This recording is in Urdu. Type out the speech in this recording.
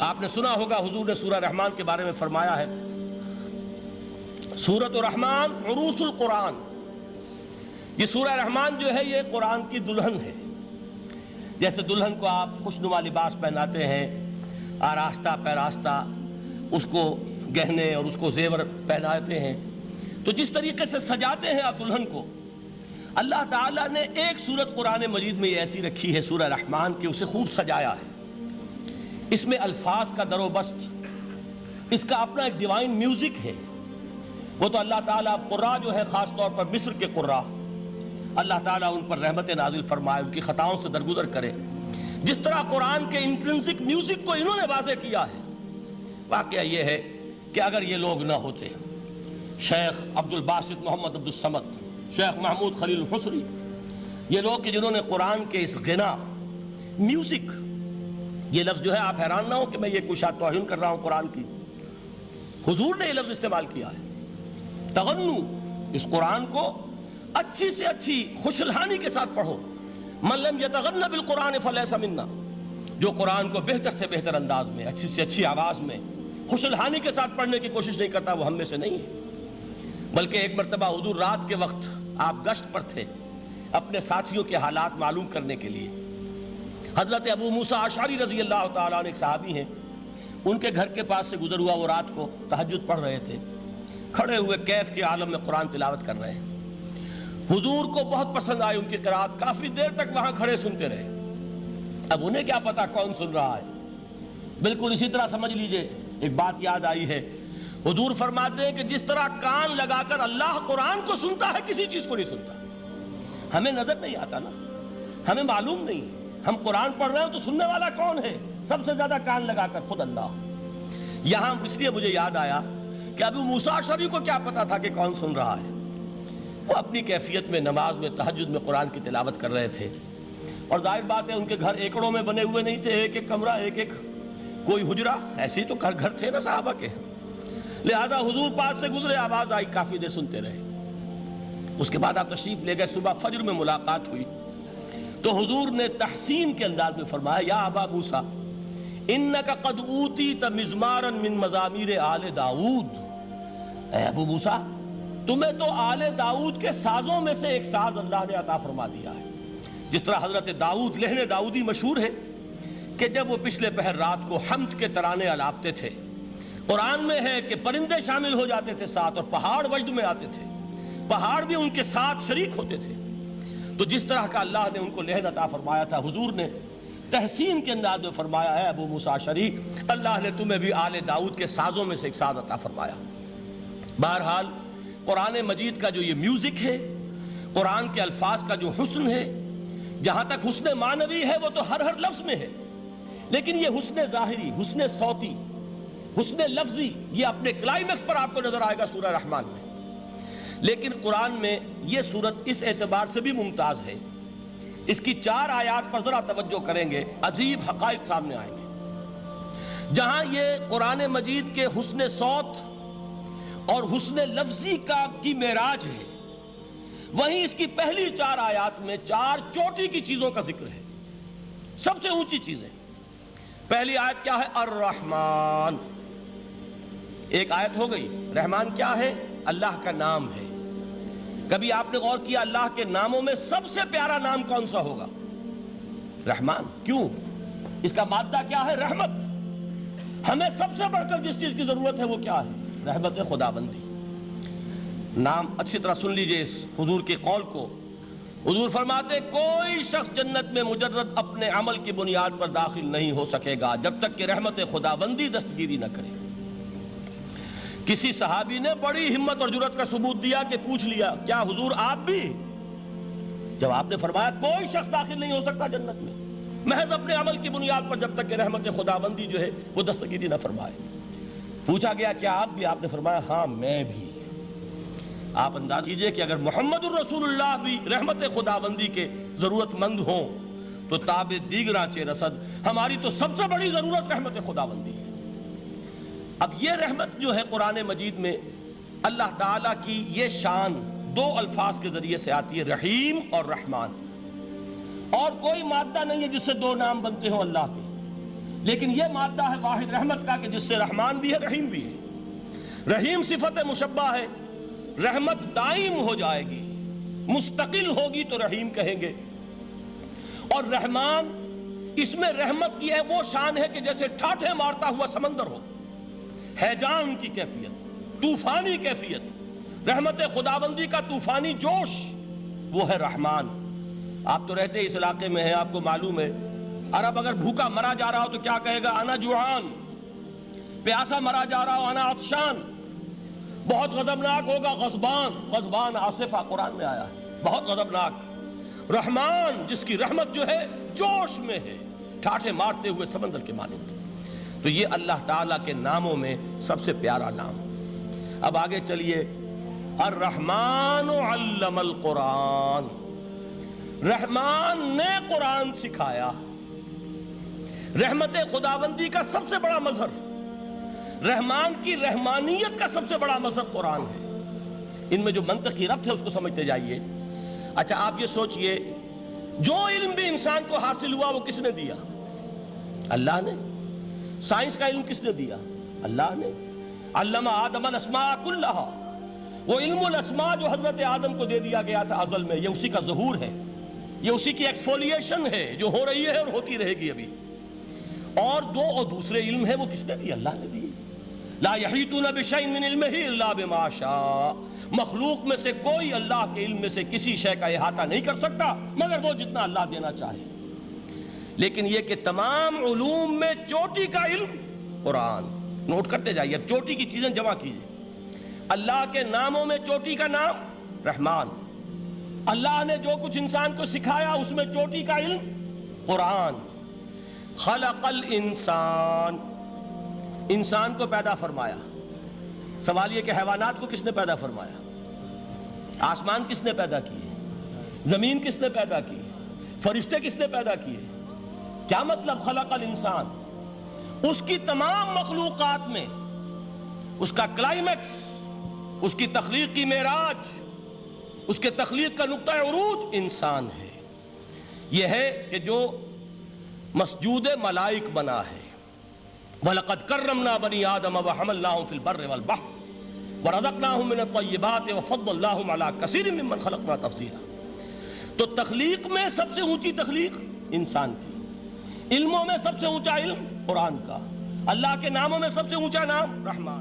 آپ نے سنا ہوگا حضور نے سورہ رحمان کے بارے میں فرمایا ہے، سورۃ الرحمن عروس القرآن. یہ سورہ رحمان جو ہے یہ قرآن کی دلہن ہے. جیسے دلہن کو آپ خوشنما لباس پہناتے ہیں، آراستہ پیراستہ اس کو گہنے اور اس کو زیور پہناتے ہیں، تو جس طریقے سے سجاتے ہیں آپ دلہن کو، اللہ تعالیٰ نے ایک سورت قرآن مجید میں یہ ایسی رکھی ہے سورہ رحمان کہ اسے خوب سجایا ہے. اس میں الفاظ کا در و بست، اس کا اپنا ایک ڈیوائن میوزک ہے. وہ تو اللہ تعالیٰ قراء جو ہے خاص طور پر مصر کے قراء، اللہ تعالیٰ ان پر رحمت نازل فرمائے، ان کی خطاؤں سے درگزر کرے. جس طرح قرآن کے انٹرنسک میوزک کو انہوں نے واضح کیا ہے. واقعہ یہ ہے کہ اگر یہ لوگ نہ ہوتے، شیخ عبد الباسط محمد عبد الصمد، شیخ محمود خلیل الحصری، یہ لوگ کہ جنہوں نے قرآن کے اس غنا میوزک، یہ لفظ جو ہے آپ حیران نہ ہو کہ میں یہ کوئی شاید توہین کر رہا ہوں قرآن کی، حضور نے یہ لفظ استعمال کیا ہے. تغنو، اس قرآن کو اچھی سے اچھی خوشلہانی کے ساتھ پڑھو. من لم یتغن بالقرآن فلیس منا، جو قرآن کو بہتر سے بہتر انداز میں، اچھی سے اچھی آواز میں، خوشلہانی کے ساتھ پڑھنے کی کوشش نہیں کرتا، وہ ہم میں سے نہیں ہے. بلکہ ایک مرتبہ حضور رات کے وقت آپ گشت پر تھے اپنے ساتھیوں کے حالات معلوم کرنے کے لیے. حضرت ابو موسیٰ اشعری رضی اللہ تعالیٰ عنہ ایک صحابی ہیں، ان کے گھر کے پاس سے گزر ہوا، وہ رات کو تہجد پڑھ رہے تھے، کھڑے ہوئے کیف کے عالم میں قرآن تلاوت کر رہے ہیں. حضور کو بہت پسند آئی ان کی قرات، کافی دیر تک وہاں کھڑے سنتے رہے. اب انہیں کیا پتا کون سن رہا ہے. بالکل اسی طرح سمجھ لیجئے ایک بات یاد آئی ہے. حضور فرماتے ہیں کہ جس طرح کان لگا کر اللہ قرآن کو سنتا ہے، کسی چیز کو نہیں سنتا. ہمیں نظر نہیں آتا نا، ہمیں معلوم نہیں، ہم قرآن پڑھ رہے ہیں تو سننے والا کون ہے؟ سب سے زیادہ کان لگا کر خود اللہ. یہاں اس لیے مجھے یاد آیا کہ ابو موسیٰ اشعری کو کیا پتا تھا کہ کون سن رہا ہے. وہ اپنی کیفیت میں نماز میں تہجد میں قرآن کی تلاوت کر رہے تھے، اور ظاہر بات ہے ان کے گھر ایکڑوں میں بنے ہوئے نہیں تھے، ایک ایک کمرہ، ایک ایک کوئی حجرہ، ایسے ہی تو گھر تھے نا صحابہ کے. لہذا حضور پاس سے گزرے، آواز آئی، کافی دیر سنتے رہے. اس کے بعد آپ تشریف لے گئے، صبح فجر میں ملاقات ہوئی تو حضور نے تحسین کے انداز میں فرمایا، یا ابا موسیٰ انک قد اوتیت مزمارا من مزامیر آل داؤد. اے ابو موسیٰ، تمہیں تو آل داؤد کے سازوں میں سے ایک ساز اللہ نے عطا فرما دیا ہے. جس طرح حضرت داؤد، لہن داؤدی مشہور ہے کہ جب وہ پچھلے پہر رات کو حمد کے ترانے الاپتے تھے، قرآن میں ہے کہ پرندے شامل ہو جاتے تھے ساتھ، اور پہاڑ وجد میں آتے تھے، پہاڑ بھی ان کے ساتھ شریک ہوتے تھے. تو جس طرح کا اللہ نے ان کو لہن عطا فرمایا تھا، حضور نے تحسین کے انداز میں فرمایا ہے ابو موسیٰ اشعری، اللہ نے تمہیں بھی آل داؤد کے سازوں میں سے ایک ساز عطا فرمایا. بہرحال قرآن مجید کا جو یہ میوزک ہے، قرآن کے الفاظ کا جو حسن ہے، جہاں تک حسن معنوی ہے وہ تو ہر لفظ میں ہے، لیکن یہ حسن ظاہری، حسن صوتی، حسن لفظی، یہ اپنے کلائمیکس پر آپ کو نظر آئے گا سورہ رحمان میں. لیکن قرآن میں یہ سورت اس اعتبار سے بھی ممتاز ہے، اس کی 4 آیات پر ذرا توجہ کریں گے، عجیب حقائق سامنے آئیں گے. جہاں یہ قرآن مجید کے حسن صوت اور حسن لفظی کی معراج ہے، وہیں اس کی پہلی 4 آیات میں 4 چوٹی کی چیزوں کا ذکر ہے، سب سے اونچی چیزیں. پہلی آیت کیا ہے؟ الرحمن. ایک آیت ہو گئی. رحمان کیا ہے؟ اللہ کا نام ہے. کبھی آپ نے غور کیا اللہ کے ناموں میں سب سے پیارا نام کون سا ہوگا؟ رحمان. کیوں؟ اس کا مادہ کیا ہے؟ رحمت. ہمیں سب سے بڑھ کر جس چیز کی ضرورت ہے وہ کیا ہے؟ رحمت خداوندی. نام اچھی طرح سن لیجئے اس حضور کے قول کو. حضور فرماتے کوئی شخص جنت میں مجرد اپنے عمل کی بنیاد پر داخل نہیں ہو سکے گا جب تک کہ رحمت خداوندی دستگیری نہ کرے. کسی صحابی نے بڑی ہمت اور جرأت کا ثبوت دیا کہ پوچھ لیا، کیا حضور آپ بھی؟ جب آپ نے فرمایا کوئی شخص داخل نہیں ہو سکتا جنت میں محض اپنے عمل کی بنیاد پر جب تک کہ رحمت خداوندی جو ہے وہ دستگیری نہ فرمائے. پوچھا گیا کیا آپ بھی؟ آپ نے فرمایا ہاں میں بھی. آپ انداز کیجئے کہ اگر محمد الرسول اللہ بھی رحمت خداوندی کے ضرورت مند ہوں تو تاب دیگراں چے رسد، ہماری تو سب سے بڑی ضرورت رحمت خداوندی ہے. اب یہ رحمت جو ہے قرآن مجید میں اللہ تعالیٰ کی یہ شان 2 الفاظ کے ذریعے سے آتی ہے، رحیم اور رحمان. اور کوئی مادہ نہیں ہے جس سے 2 نام بنتے ہوں اللہ کے. لیکن یہ مادہ ہے واحد رحمت کا کہ جس سے رحمان بھی ہے رحیم بھی ہے۔ رحیم صفت مشبہ ہے، رحمت دائم ہو جائے گی، مستقل ہوگی تو رحیم کہیں گے، اور رحمان اس میں رحمت کی ہے وہ شان ہے کہ جیسے ٹھاٹھے مارتا ہوا سمندر ہو، ہیجان کی کیفیت، طوفانی کیفیت، رحمت خداوندی کا طوفانی جوش، وہ ہے رحمان۔ آپ تو رہتے اس علاقے میں ہیں، آپ کو معلوم ہے عرب اگر بھوکا مرا جا رہا ہو تو کیا کہے گا؟ انا جوعان۔ پیاسا مرا جا رہا ہو انا عطشان۔ بہت غضبناک ہوگا غضبان، غضبان آصفہ قرآن میں آیا ہے، بہت غضبناک۔ رحمان جس کی رحمت جو ہے جوش میں ہے، ٹھاٹھے مارتے ہوئے سمندر کے مانند۔ تو یہ اللہ تعالیٰ کے ناموں میں سب سے پیارا نام۔ اب آگے چلیے، الرحمن علم القرآن، رحمان نے قرآن سکھایا۔ رحمت خداوندی کا سب سے بڑا مظہر، رحمان کی رحمانیت کا سب سے بڑا مظہر قرآن ہے۔ ان میں جو منطقی ربط ہے اس کو سمجھتے جائیے۔ اچھا آپ یہ سوچئے، جو علم بھی انسان کو حاصل ہوا وہ کس نے دیا؟ اللہ نے۔ سائنس کا علم کس نے دیا؟ اللہ نے۔ علم آدم الاسماء کلہا، وہ علم الاسماء جو حضرت آدم کو دے دیا گیا تھا ازل میں، یہ اسی کا ظہور ہے، یہ اسی کی ایکسفولیشن ہے جو ہو رہی ہے اور ہوتی رہے گی ابھی۔ اور دوسرے علم ہے وہ کس نے دی؟ اللہ نے دی۔ لا یحیطون بشیء من علمہ الا بما شاء، مخلوق میں سے کوئی اللہ کے علم میں سے کسی شے کا احاطہ نہیں کر سکتا مگر وہ جتنا اللہ دینا چاہے۔ لیکن یہ کہ تمام علوم میں چوٹی کا علم قرآن، نوٹ کرتے جائیے، اب چوٹی کی چیزیں جمع کیجئے۔ اللہ کے ناموں میں چوٹی کا نام رحمان، اللہ نے جو کچھ انسان کو سکھایا اس میں چوٹی کا علم قرآن۔ خلق الانسان، انسان کو پیدا فرمایا۔ سوال یہ کہ حیوانات کو کس نے پیدا فرمایا؟ آسمان کس نے پیدا کیے؟ زمین کس نے پیدا کی؟ فرشتے کس نے پیدا کیے؟ کیا مطلب خلق الانسان؟ اس کی تمام مخلوقات میں اس کا کلائمیکس، اس کی تخلیق کی معراج، اس کے تخلیق کا نقطہ عروج انسان ہے۔ یہ ہے کہ جو مسجود ملائک بنا ہے۔ وَلَقَدْ كَرَّمْنَا بَنِي آدَمَ وَحَمَلْنَاهُمْ فِي الْبَرِّ وَالْبَحْرِ وَرَزَقْنَاهُمْ مِنَ الطَّيِّبَاتِ وَفَضَّلْنَاهُمْ عَلَى كَثِيرٍ مِّمَّنْ خَلَقْنَا تَفْضِيلًا۔ تو تخلیق میں سب سے اونچی تخلیق انسان کی، علموں میں سب سے اونچا علم قرآن کا، اللہ کے ناموں میں سب سے اونچا نام رحمان۔